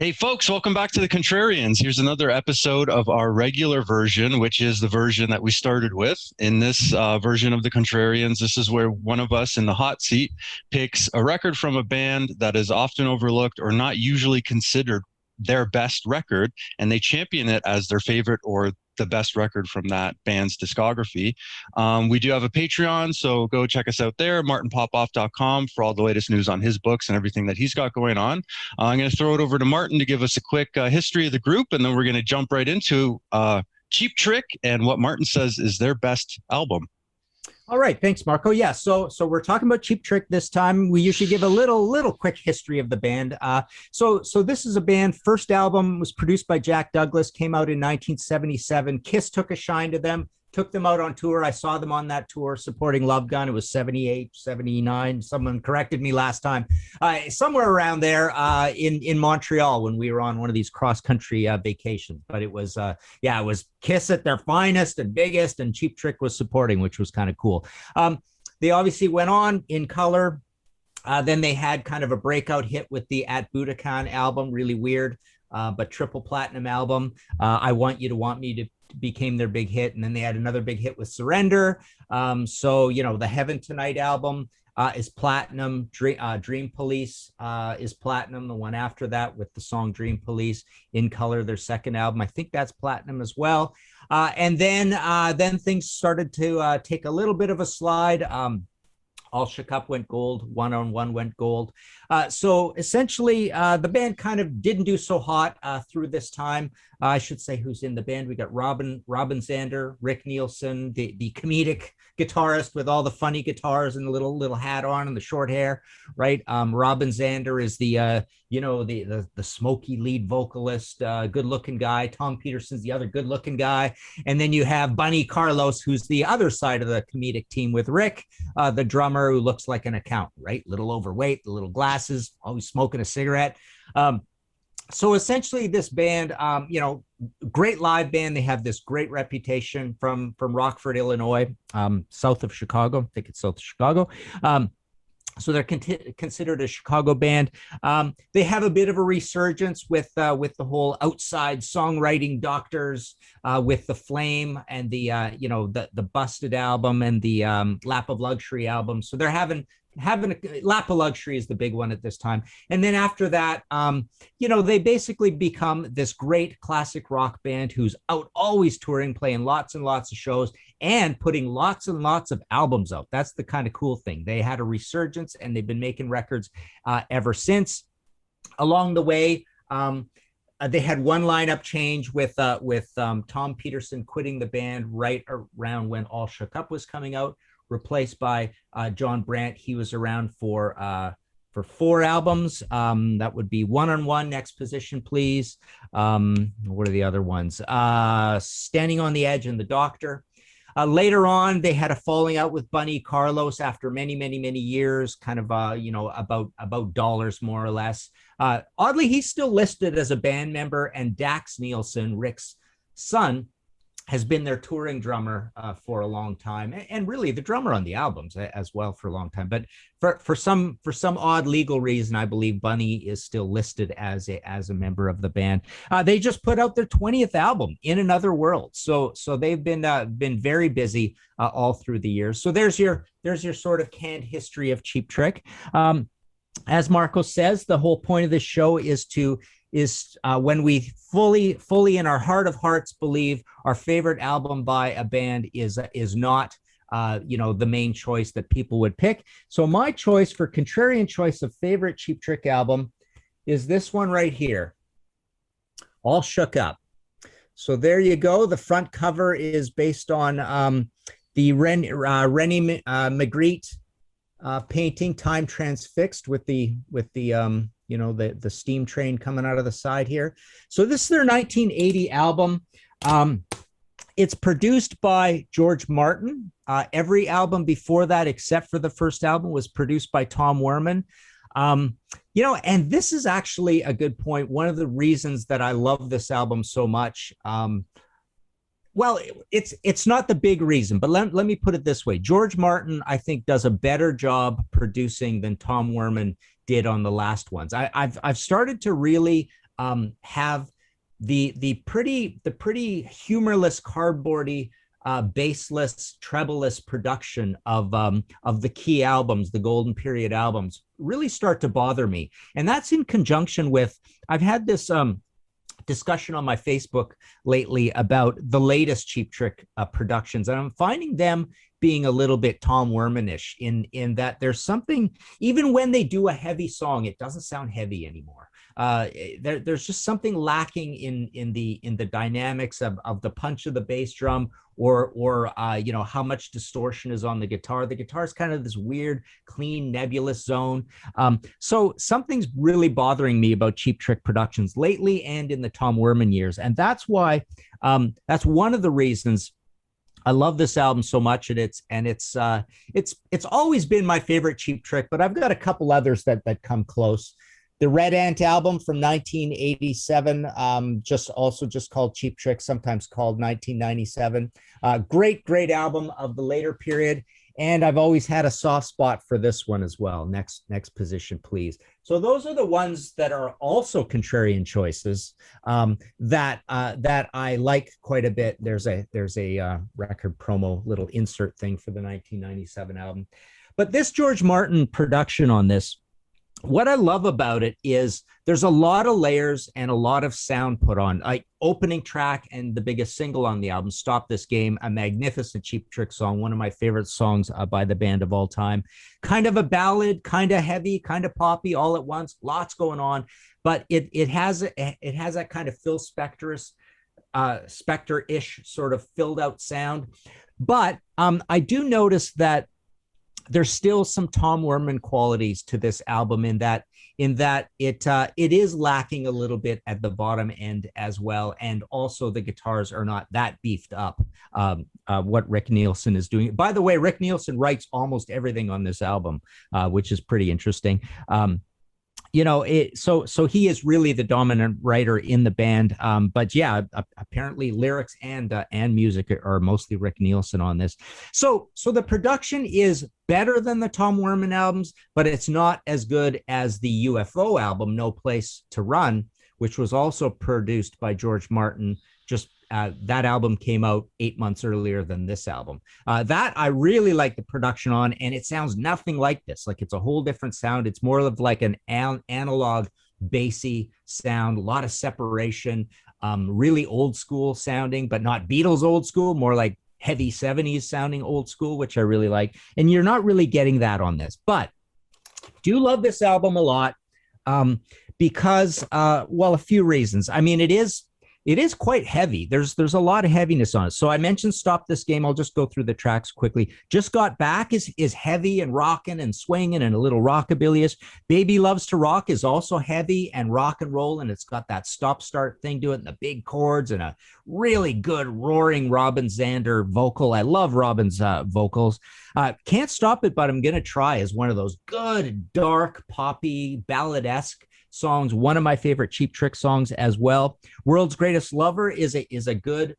Hey, folks, welcome back to the Contrarians. Here's another episode of our regular version, which is the version that we started with. In this version of the Contrarians, this is where one of us in the hot seat picks a record from a band that is often overlooked or not usually considered their best record, and they champion it as their favorite or the best record from that band's discography. We do have a Patreon, so go check us out there, martinpopoff.com, for all the latest news on his books and everything that he's got going on. I'm going to throw it over to Martin to give us a quick history of the group, and then we're going to jump right into Cheap Trick and what Martin says is their best album. All right, thanks, Marco. Yeah, so we're talking about Cheap Trick this time. We usually give a little quick history of the band. So this is a band. First album was produced by Jack Douglas, came out in 1977. Kiss took a shine to them, took them out on tour. I saw them on that tour supporting Love Gun. It was 78, 79. Someone corrected me last time. Somewhere around there in Montreal when we were on one of these cross-country vacations. But it was, it was Kiss at their finest and biggest, and Cheap Trick was supporting, which was kind of cool. They obviously went on In Color. Then they had kind of a breakout hit with the At Budokan album, really weird, but triple platinum album. I Want You to Want Me to became their big hit. And then they had another big hit with Surrender. The Heaven Tonight album is platinum. Dream Police is platinum. The one after that with the song Dream Police. In Color, their second album, I think that's platinum as well. And then things started to take a little bit of a slide. All Shook Up went gold, One on One went gold. So essentially, the band kind of didn't do so hot through this time. I should say who's in the band. We got Robin Zander, Rick Nielsen, the comedic guitarist with all the funny guitars and the little hat on and the short hair, right? Robin Zander is the smoky lead vocalist, good looking guy. Tom Peterson's the other good looking guy. And then you have Bunny Carlos, who's the other side of the comedic team with Rick, the drummer who looks like an accountant, right? Little overweight, the little glasses, always smoking a cigarette. So essentially this band, great live band. They have this great reputation from Rockford, Illinois, south of Chicago. I think it's south of Chicago. So they're considered a Chicago band. They have a bit of a resurgence with the whole outside songwriting doctors, with The Flame and the Busted album and the Lap of Luxury album. So they're having Lap of Luxury is the big one at this time. And then after that, they basically become this great classic rock band who's out always touring, playing lots and lots of shows and putting lots and lots of albums out. That's the kind of cool thing. They had a resurgence and they've been making records ever since. Along the way, they had one lineup change with Tom Peterson quitting the band right around when All Shook Up was coming out, replaced by John Brandt. He was around for 4 albums. That would be One on One, Next Position, Please. What are the other ones? Standing on the Edge and The Doctor. Later on, they had a falling out with Bunny Carlos after many, many, many years, kind of, about dollars, more or less. Oddly, he's still listed as a band member, and Dax Nielsen, Rick's son, has been their touring drummer for a long time, and really the drummer on the albums as well for a long time. But for some odd legal reason, I believe Bunny is still listed as a member of the band. They just put out their 20th album, In Another World. So they've been very busy all through the years. So there's your sort of canned history of Cheap Trick. As Marco says, the whole point of this show is when we fully in our heart of hearts believe our favorite album by a band is not the main choice that people would pick. So my choice for contrarian choice of favorite Cheap Trick album is this one right here, All Shook Up. So there you go. The front cover is based on the Rennie Magritte painting, Time Transfixed, with the steam train coming out of the side here. So this is their 1980 album. It's produced by George Martin. Every album before that, except for the first album, was produced by Tom Werman. And this is actually a good point. One of the reasons that I love this album so much, well, it's not the big reason, but let me put it this way. George Martin, I think, does a better job producing than Tom Werman did on the last ones. I've started to really have the pretty humorless, cardboardy, bassless, trebleless production of the key albums, the golden period albums, really start to bother me. And that's in conjunction with, I've had this discussion on my Facebook lately about the latest Cheap Trick productions, and I'm finding them being a little bit Tom Werman-ish in that there's something, even when they do a heavy song, it doesn't sound heavy anymore. There's just something lacking in the dynamics of the punch of the bass drum, or how much distortion is on the guitar. The guitar is kind of this weird, clean, nebulous zone. So something's really bothering me about Cheap Trick productions lately and in the Tom Werman years, and that's why that's one of the reasons I love this album so much. And it's always been my favorite Cheap Trick, but I've got a couple others that come close. The Red Ant album from 1987, just called Cheap Trick, sometimes called 1997. Great album of the later period. And I've always had a soft spot for this one as well. Next position, please. So those are the ones that are also contrarian choices that I like quite a bit. There's a record promo little insert thing for the 1997 album. But this George Martin production on this, what I love about it is there's a lot of layers and a lot of sound put on. Like opening track and the biggest single on the album, Stop This Game, a magnificent Cheap Trick song, one of my favorite songs by the band of all time. Kind of a ballad, kind of heavy, kind of poppy all at once, lots going on. But it has that kind of Phil Spector-ish sort of filled out sound. But I do notice that there's still some Tom Werman qualities to this album in that it is lacking a little bit at the bottom end as well, and also the guitars are not that beefed up. What Rick Nielsen is doing. By the way, Rick Nielsen writes almost everything on this album, which is pretty interesting. So he is really the dominant writer in the band. But yeah, apparently lyrics and music are mostly Rick Nielsen on this. So the production is better than the Tom Werman albums, but it's not as good as the UFO album, No Place to Run, which was also produced by George Martin. That album came out 8 months earlier than this album. That I really like the production on, and it sounds nothing like this. Like, it's a whole different sound. It's more of like an analog, bassy sound, a lot of separation, really old school sounding, but not Beatles old school, more like heavy 70s sounding old school, which I really like. And you're not really getting that on this, but do love this album a lot because, a few reasons. I mean, it is quite heavy. There's a lot of heaviness on it. So I mentioned Stop This Game. I'll just go through the tracks quickly. Just Got Back is heavy and rocking and swinging and a little rockabilly-ish. Baby Loves to Rock is also heavy and rock and roll, and it's got that stop-start thing to it and the big chords and a really good roaring Robin Zander vocal. I love Robin's vocals. Can't Stop It, But I'm Gonna Try is one of those good, dark, poppy, ballad-esque songs, one of my favorite Cheap Trick songs as well. World's Greatest Lover is a good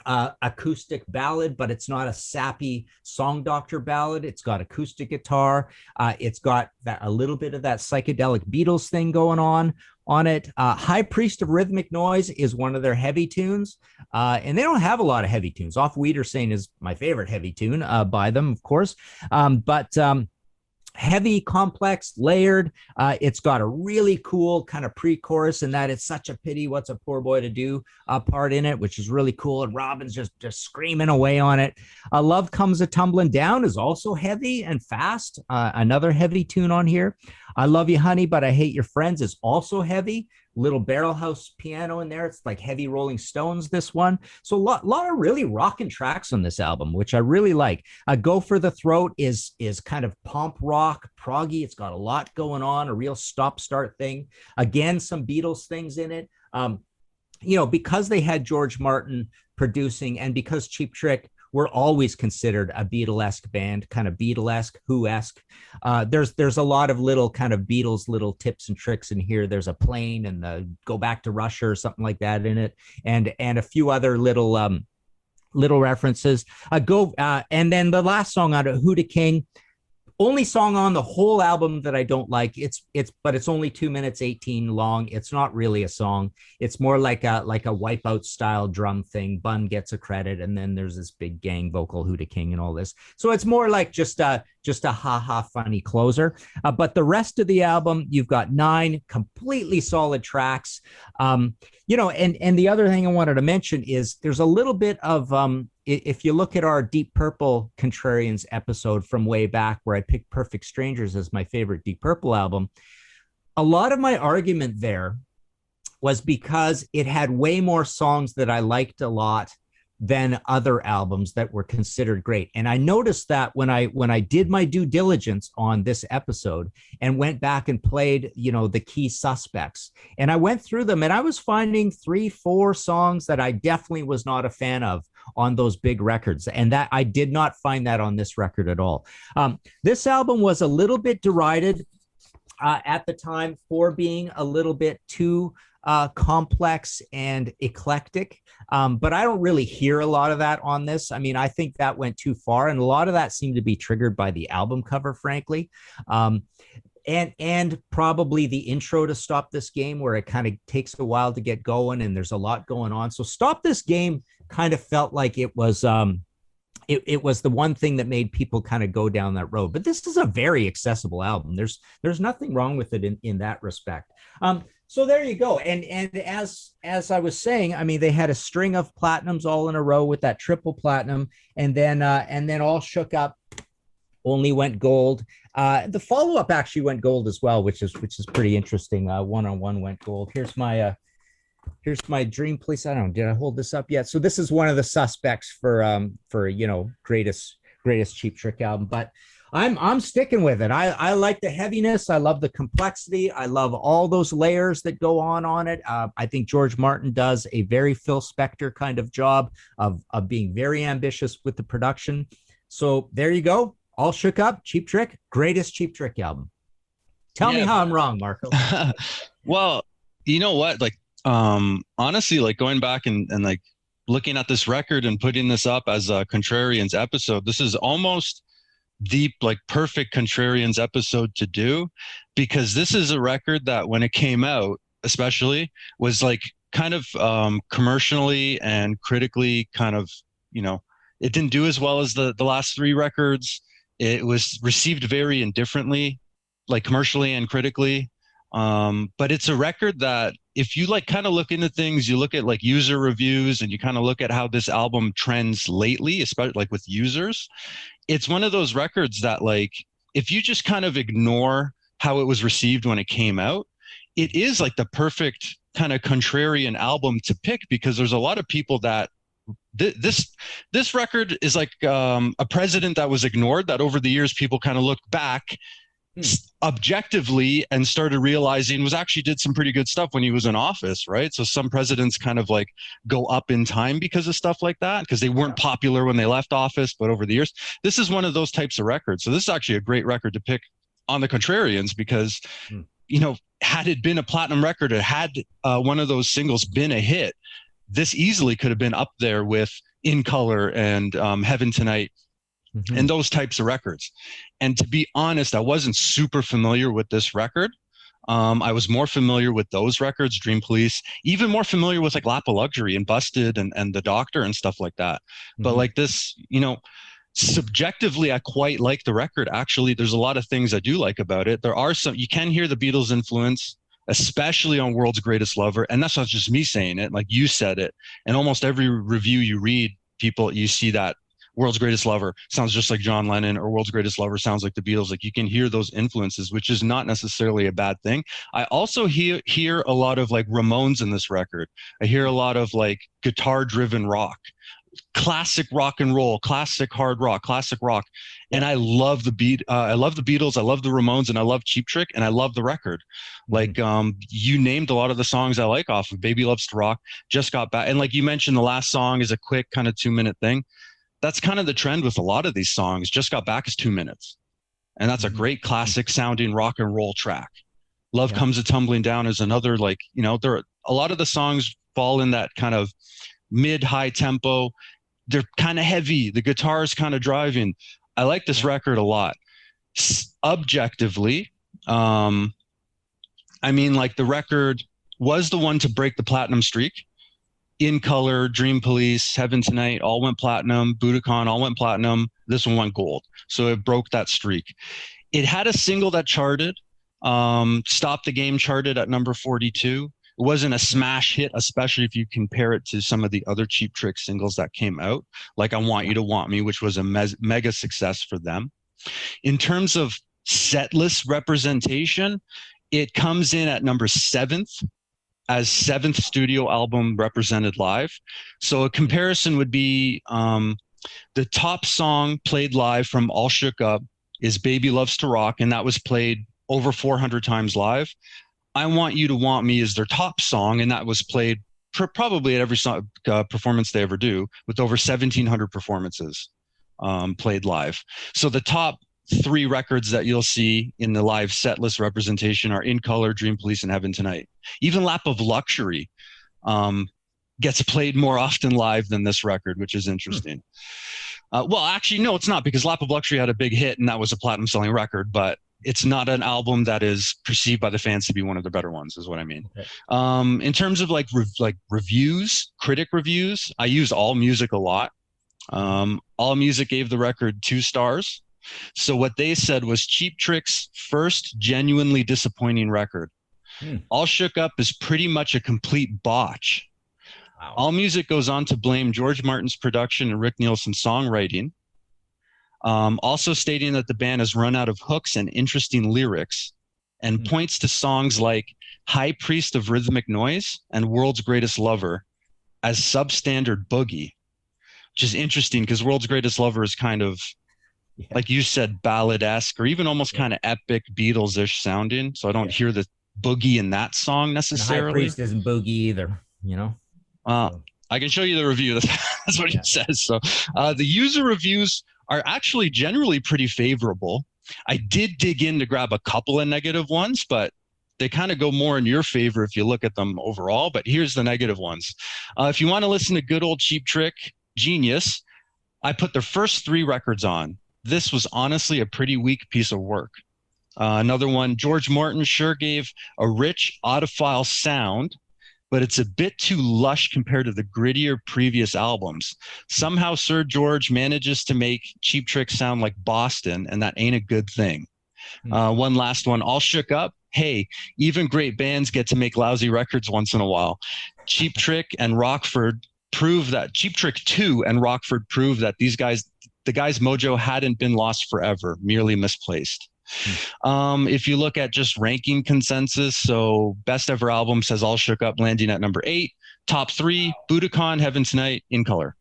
acoustic ballad, but it's not a sappy song doctor ballad. It's got acoustic guitar. It's got a little bit of that psychedelic Beatles thing going on it. High Priest of Rhythmic Noise is one of their heavy tunes, and they don't have a lot of heavy tunes. Off Wiedersehen is my favorite heavy tune by them, of course, but heavy, complex, layered. It's got a really cool kind of pre-chorus in that It's Such a Pity, What's a Poor Boy to Do part in it, which is really cool. And Robin's just screaming away on it. Love Comes a Tumbling Down is also heavy and fast. Another heavy tune on here. I Love You, Honey, But I Hate Your Friends is also heavy. Little barrel house piano in there. It's like heavy Rolling Stones, this one. So a lot of really rocking tracks on this album, which I really like. Go For the Throat is kind of pomp rock, proggy. It's got a lot going on, a real stop-start thing. Again, some Beatles things in it. Because they had George Martin producing and because Cheap Trick were always considered a Beatlesque band, kind of Beatlesque, Who-esque. There's a lot of little kind of Beatles little tips and tricks in here. There's a plane and the Go Back to Russia or something like that in it, and a few other little references. And then the last song out of Who to King, only song on the whole album that I don't like. But it's only 2 minutes 18 long. It's not really a song. It's more like a Wipeout style drum thing. Bun gets a credit, and then there's this big gang vocal, Huda King, and all this. So it's more like just a ha funny closer. But the rest of the album, you've got 9 completely solid tracks. And the other thing I wanted to mention is there's a little bit of if you look at our Deep Purple Contrarians episode from way back where I picked Perfect Strangers as my favorite Deep Purple album, a lot of my argument there was because it had way more songs that I liked a lot than other albums that were considered great. And I noticed that when I did my due diligence on this episode and went back and played, the key suspects, and I went through them, and I was finding 3-4 songs that I definitely was not a fan of on those big records. And that I did not find that on this record at all. This album was a little bit derided at the time for being a little bit too complex and eclectic. But I don't really hear a lot of that on this. I mean, I think that went too far, and a lot of that seemed to be triggered by the album cover, frankly. And probably the intro to Stop This Game, where it kind of takes a while to get going and there's a lot going on. So Stop This Game kind of felt like it was it was the one thing that made people kind of go down that road. But this is a very accessible album. There's nothing wrong with it in that respect. So there you go. And as I was saying, I mean, they had a string of platinums all in a row with that triple platinum, and then All Shook Up only went gold. The follow-up actually went gold as well, which is pretty interesting. One-on-One went gold. Here's my Dream Police. I don't know, did I hold this up yet? So this is one of the suspects for greatest Cheap Trick album, but I'm sticking with it. I like the heaviness. I love the complexity. I love all those layers that go on it. I think George Martin does a very Phil Spector kind of job of being very ambitious with the production. So there you go. All Shook Up, Cheap Trick, greatest Cheap Trick album. Tell me how I'm wrong, Marco. Well, you know what? Like, honestly, like going back and like looking at this record and putting this up as a Contrarians episode, this is almost the like perfect Contrarians episode to do, because this is a record that when it came out, especially, was like kind of commercially and critically kind of, it didn't do as well as the last 3 records. It was received very indifferently, like commercially and critically. But it's a record that if you like kind of look into things, you look at like user reviews and you kind of look at how this album trends lately, especially like with users, it's one of those records that like, if you just kind of ignore how it was received when it came out, it is like the perfect kind of contrarian album to pick, because there's a lot of people that this record is like a president that was ignored, that over the years people kind of looked back objectively and started realizing was actually did some pretty good stuff when he was in office, right? So some presidents kind of like go up in time because of stuff like that, because they weren't popular when they left office, but over the years, this is one of those types of records. So this is actually a great record to pick on the Contrarians, because had it been a platinum record, or had one of those singles been a hit, this easily could have been up there with In Color and Heaven Tonight and those types of records. And to be honest, I wasn't super familiar with this record. I was more familiar with those records, Dream Police, even more familiar with like Lap of Luxury and Busted and The Doctor and stuff like that. But like this, subjectively, I quite like the record. Actually, there's a lot of things I do like about it. There are some, you can hear the Beatles influence, especially on World's Greatest Lover. And that's not just me saying it, like you said it. And almost every review you read, you see that World's Greatest Lover sounds just like John Lennon, or World's Greatest Lover sounds like the Beatles. Like you can hear those influences, which is not necessarily a bad thing. I also hear a lot of like Ramones in this record. I hear a lot of like guitar driven rock, classic rock and roll, classic hard rock, classic rock. And I love the I love the Beatles, I love the Ramones, and I love Cheap Trick, and I love the record. Like you named a lot of the songs I like off of Baby Loves to Rock, Just Got Back. And like you mentioned, the last song is a quick kind of 2-minute thing. That's kind of the trend with a lot of these songs. Just Got Back is 2 minutes. And that's a great classic sounding rock and roll track. Love Comes a Tumbling Down is another, like, there are a lot of the songs fall in that kind of mid-high tempo. They're kind of heavy. The guitar is kind of driving. I like this record a lot. Objectively, um, I mean, like the record was the one to break the platinum streak. In Color, Dream Police, Heaven Tonight all went platinum. Budokan all went platinum. This one went gold. So it broke that streak. It had a single that charted. Stop the Game charted at number 42. It wasn't a smash hit, especially if you compare it to some of the other Cheap Trick singles that came out, like I Want You to Want Me, which was a mega success for them. In terms of set list representation, it comes in at number 7th as 7th studio album represented live. So a comparison would be the top song played live from All Shook Up is Baby Loves to Rock, and that was played over 400 times live. I Want You to Want Me is their top song, and that was played probably at every performance they ever do, with over 1,700 performances played live. So the top 3 records that you'll see in the live set list representation are In Color, Dream Police, and Heaven Tonight. Even Lap of Luxury gets played more often live than this record, which is interesting. Well, actually, no, it's not, because Lap of Luxury had a big hit and that was a platinum selling record, but it's not an album that is perceived by the fans to be one of the better ones, is what I mean. Okay. In terms of like reviews, critic reviews, I use AllMusic a lot. AllMusic gave the record 2 stars. So what they said was Cheap Trick's first genuinely disappointing record. All Shook Up is pretty much a complete botch. Wow. AllMusic goes on to blame George Martin's production and Rick Nielsen's songwriting, also stating that the band has run out of hooks and interesting lyrics, and points to songs like High Priest of Rhythmic Noise and World's Greatest Lover as substandard boogie, which is interesting because World's Greatest Lover is kind of, like you said, ballad-esque, or even almost kind of epic Beatles-ish sounding. So I don't hear the boogie in that song necessarily. And High Priest isn't boogie either, you know? I can show you the review. That's what he says. So the user reviews are actually generally pretty favorable. I did dig in to grab a couple of negative ones, but they kind of go more in your favor if you look at them overall. But here's the negative ones. If you want to listen to good old Cheap Trick genius, I put their first 3 records on. This was honestly a pretty weak piece of work. Another one, George Martin sure gave a rich audiophile sound, but it's a bit too lush compared to the grittier previous albums. Somehow Sir George manages to make Cheap Trick sound like Boston, and that ain't a good thing. One last one, All Shook Up. Hey, even great bands get to make lousy records once in a while. Cheap Trick and Rockford prove that, Cheap Trick 2 and Rockford prove that the guy's mojo hadn't been lost forever, merely misplaced. If you look at just ranking consensus, so best ever album says All Shook Up landing at number 8. Top 3, Budokan, Heaven Tonight, In Color.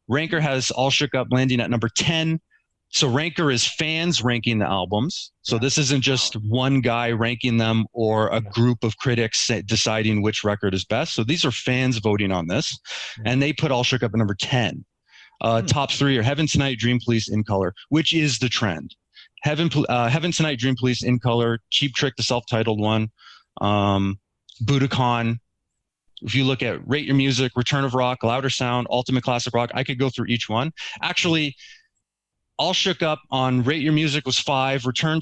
Ranker has All Shook Up landing at number 10. So Ranker is fans ranking the albums. So this isn't just one guy ranking them or a group of critics deciding which record is best. So these are fans voting on this, and they put All Shook Up at number 10. Top 3 are Heaven Tonight, Dream Police, In Color, which is the trend. Heaven Tonight, Dream Police, In Color, Cheap Trick, the self-titled one, Budokan. If you look at Rate Your Music, Return of Rock, Louder Sound, Ultimate Classic Rock, I could go through each one. Actually, All Shook Up on Rate Your Music was 5, Return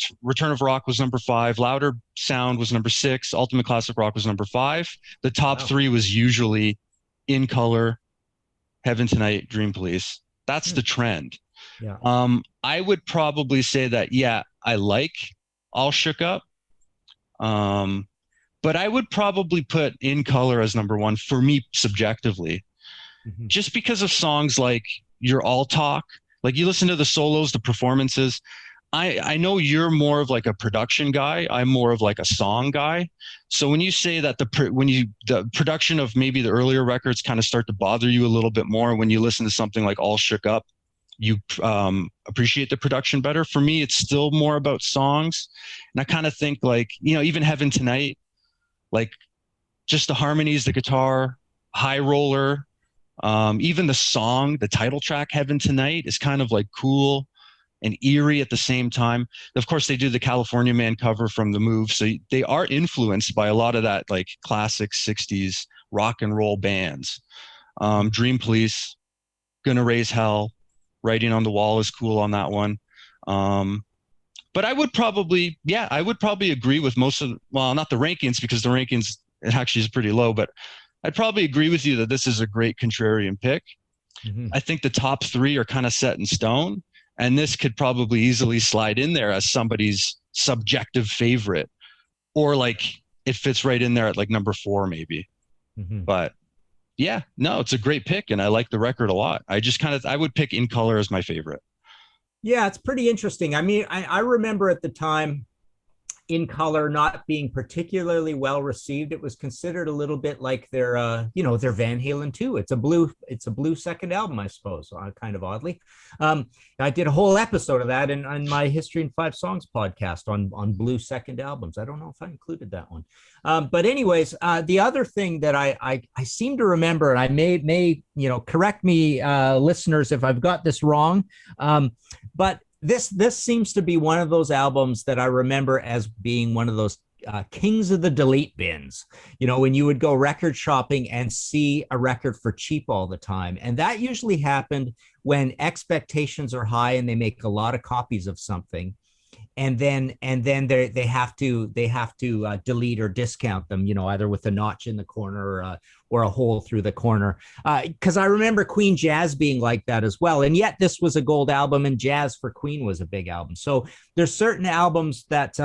of Rock was number 5, Louder Sound was number 6, Ultimate Classic Rock was number 5. The top 3 was usually In Color, Heaven Tonight, Dream Police. That's the trend. Yeah. I would probably say that, I like All Shook Up. But I would probably put In Color as number 1 for me subjectively, just because of songs like Your All Talk. Like, you listen to the solos, the performances. I know you're more of like a production guy. I'm more of like a song guy. So when you say that the production of maybe the earlier records kind of start to bother you a little bit more when you listen to something like All Shook Up, you appreciate the production better. For me, it's still more about songs. And I kind of think, like, even Heaven Tonight, like just the harmonies, the guitar, High Roller, even the song, the title track, Heaven Tonight, is kind of like cool and eerie at the same time. Of course, they do the California Man cover from The Move. So they are influenced by a lot of that, like, classic 60s rock and roll bands. Dream Police, Gonna Raise Hell, Writing on the Wall is cool on that one. But I would probably agree with most of, well, not the rankings because the rankings it actually is pretty low, but I'd probably agree with you that this is a great contrarian pick. Mm-hmm. I think the top three are kind of set in stone, and this could probably easily slide in there as somebody's subjective favorite, or like it fits right in there at like number 4, maybe. Mm-hmm. But yeah, no, it's a great pick, and I like the record a lot. I would pick In Color as my favorite. Yeah, it's pretty interesting. I mean, I remember at the time In Color not being particularly well received. It was considered a little bit like their Van Halen 2. It's a blue second album, I suppose, kind of oddly. I did a whole episode of that in my History in 5 Songs podcast on blue second albums. I don't know if I included that one. But anyways, the other thing that I seem to remember, and I may correct me, listeners, if I've got this wrong, but this seems to be one of those albums that I remember as being one of those kings of the delete bins, when you would go record shopping and see a record for cheap all the time. And that usually happened when expectations are high and they make a lot of copies of something. And then they have to delete or discount them, either with a notch in the corner or a hole through the corner. Because I remember Queen Jazz being like that as well. And yet this was a gold album, and Jazz for Queen was a big album. So there's certain albums that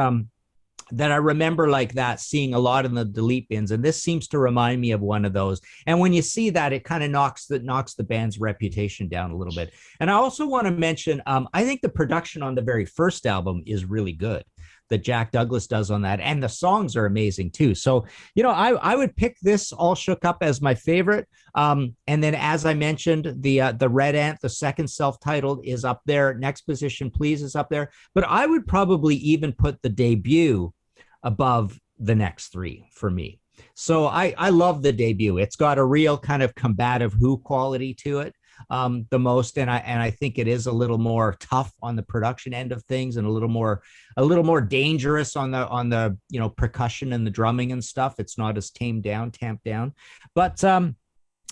I remember like that, seeing a lot in the delete bins, and this seems to remind me of one of those. And when you see that, it kind of knocks the band's reputation down a little bit. And I also want to mention, I think the production on the very first album is really good, that Jack Douglas does on that, and the songs are amazing too. So I would pick this All Shook Up as my favorite. And then, as I mentioned, the Red Ant, the second self-titled, is up there. Next Position Please is up there, but I would probably even put the debut above the next 3 for me. So I love the debut. It's got a real kind of combative Who quality to it, the most, and I think it is a little more tough on the production end of things, and a little more dangerous on the percussion and the drumming and stuff. It's not as tamped down, but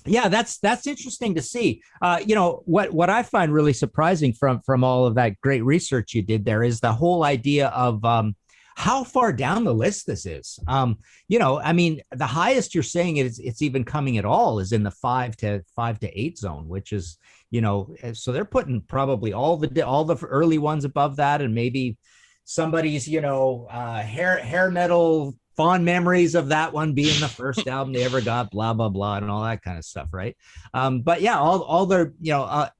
yeah, that's interesting to see. What I find really surprising from all of that great research you did there is the whole idea of how far down the list this is. I mean, the highest you're saying it's even coming at all is in the 5 to 8 zone, which is, so they're putting probably all the early ones above that, and maybe somebody's, hair metal fond memories of that one being the first album they ever got, blah, blah, blah, and all that kind of stuff. Right. But yeah, all their,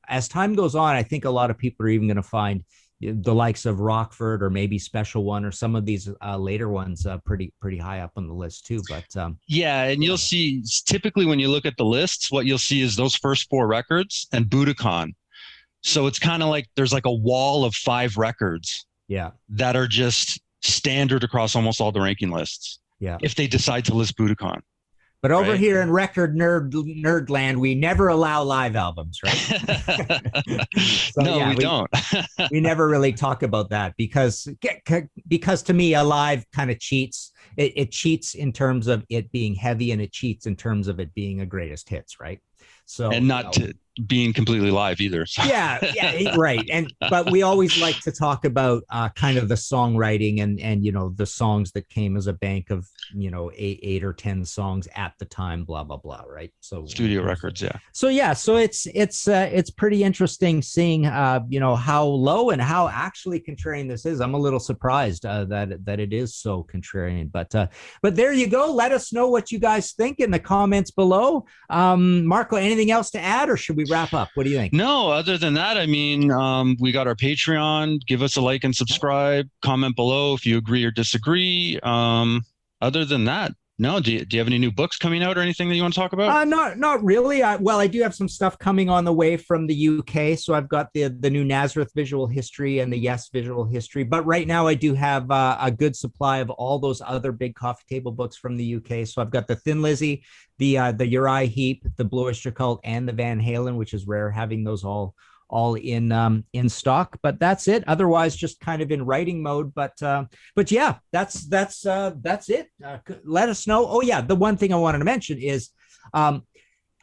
as time goes on, I think a lot of people are even going to find the likes of Rockford or maybe Special One or some of these later ones pretty high up on the list too. But yeah, and you'll see typically when you look at the lists, what you'll see is those first 4 records and Budokan. So it's kind of like there's like a wall of 5 records, that are just standard across almost all the ranking lists. Yeah, if they decide to list Budokan. But over here in record nerdland, we never allow live albums, right? So, no, we don't. We never really talk about that because to me, a live kind of cheats. It cheats in terms of it being heavy, and it cheats in terms of it being a greatest hits, right? So, and not being completely live either. So. Yeah, right. But we always like to talk about kind of the songwriting and the songs that came as a bank of 8 or 10 songs at the time, blah blah blah, right? So studio records, yeah. So it's pretty interesting seeing how low and how actually contrarian this is. I'm a little surprised that it is so contrarian, but there you go. Let us know what you guys think in the comments below. Marco, anything else to add, or should we wrap up? What do you think? No, other than that, I mean, we got our Patreon. Give us a like and subscribe. Comment below if you agree or disagree. Other than that, no. Do you have any new books coming out or anything that you want to talk about? Not really. I do have some stuff coming on the way from the UK. So I've got the new Nazareth Visual History and the Yes Visual History. But right now I do have a good supply of all those other big coffee table books from the UK. So I've got the Thin Lizzy, the Uriah Heep, the Blue Oyster Cult, and the Van Halen, which is rare having those all in stock. But that's it. Otherwise, just kind of in writing mode. But yeah, that's it. Let us know. Oh yeah, the one thing I wanted to mention is,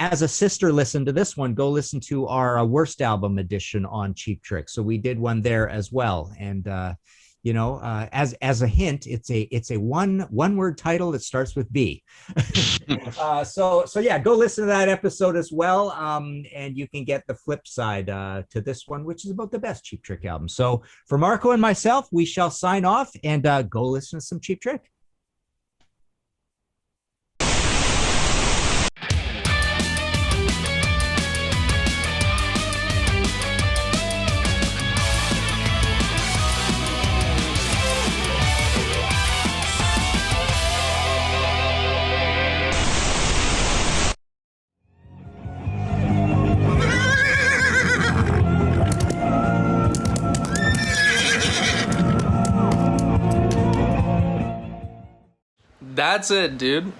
as a sister listen to this one, go listen to our worst album edition on Cheap Trick. So we did one there as well, and as a hint, it's a one word title that starts with B. So yeah, go listen to that episode as well, and you can get the flip side to this one, which is about the best Cheap Trick album. So for Marco and myself, we shall sign off and go listen to some Cheap Trick. That's it, dude.